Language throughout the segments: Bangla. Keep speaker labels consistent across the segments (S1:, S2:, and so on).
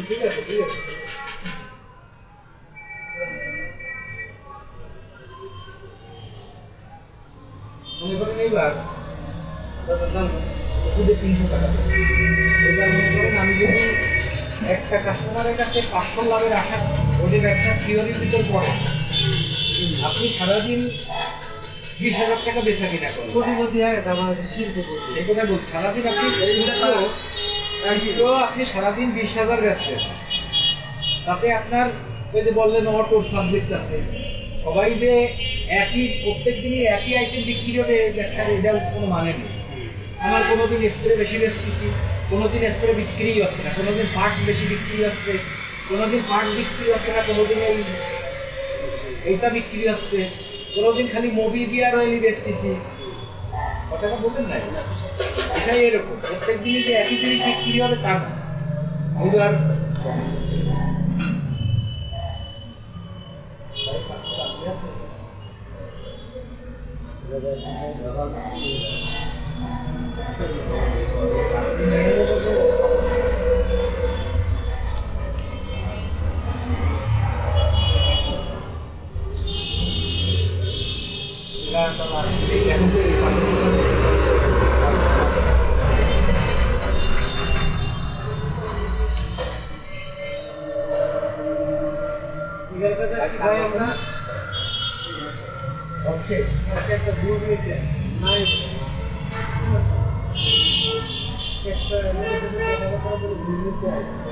S1: ঠিক আছে ঠিক আছে মনে করেন এইবার দাম 300 টাকা এবার মনে করেন আমি যদি একটা কাস্টমারের কাছে 500 লাভের আশা ওদের ব্যবসা থিওরির ভিতর পড়ে আপনি সারাদিন 20,000 টাকা বেচা কিনা করেন
S2: কোটিপতি হয়ে গেছে আমাদের শিল্পপতি
S1: এই কথা বলছি সারাদিন আপনি সারাদিন 20,000 বেচলেন তাতে আপনার ওই যে বললেন অটোর সাবজেক্ট আছে সবাই যে একই প্রত্যেক দিনই একই আইটেম বিক্রি হবে ব্যবসার এটার কোনো মানে নেই আমার কোনোদিন স্প্রে বেশি বেচতেছি কোনোদিন স্প্রে বিক্রি হচ্ছে না কোনোদিন পার্টস বেশি বিক্রি হচ্ছে কোনোদিন পার্টস বিক্রি হচ্ছে না কোনোদিন এইটা বিক্রি হচ্ছে কোনোদিন খালি মোবিল গিয়ার অয়েলই বেচতেছি কথাটা বলতেন না এটাই এরকম প্রত্যেক দিনই যে একই জিনিস বিক্রি হবে তা না এবার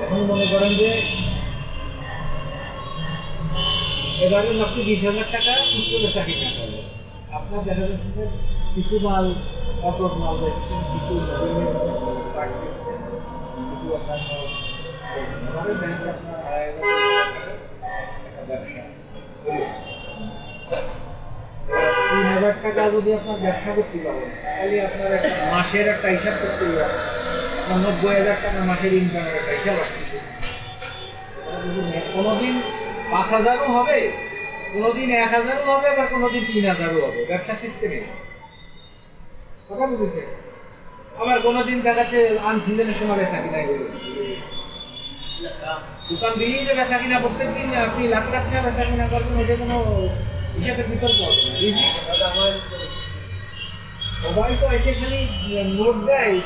S1: এখন মনে করেন যে এবারে আপনি 20,000 টাকা খুচরো বেচা কিনা করবেন আপনার দেখা যাচ্ছে যে কিছু মাল অটোর মাল বেচছেন কিছু কিছু আপনার 3,000 টাকা যদি আপনার ব্যবসা করতে পারেন তাহলে আপনার একটা মাসের একটা হিসাব করতে হবে আপনার 90,000 টাকা মাসের ইনকামের একটা হিসাব আসছে কোনোদিন 5,000ও হবে কোনোদিন 1,000ও হবে আবার কোনোদিন 3,000ও হবে ব্যবসা সিস্টেমে কথা বুঝেছেন আবার কোনোদিন দেখাচ্ছে আনসিজনের সময় বেচা কিনা দোকান দিলেই যে বেচা কিনা প্রত্যেক দিন আপনি লাখ লাখ টাকা বেচা কিনা করবেন ওটা কোনো হিসাবের ভিতর পড়ে সবাই তো এসে খালি নোট দেয়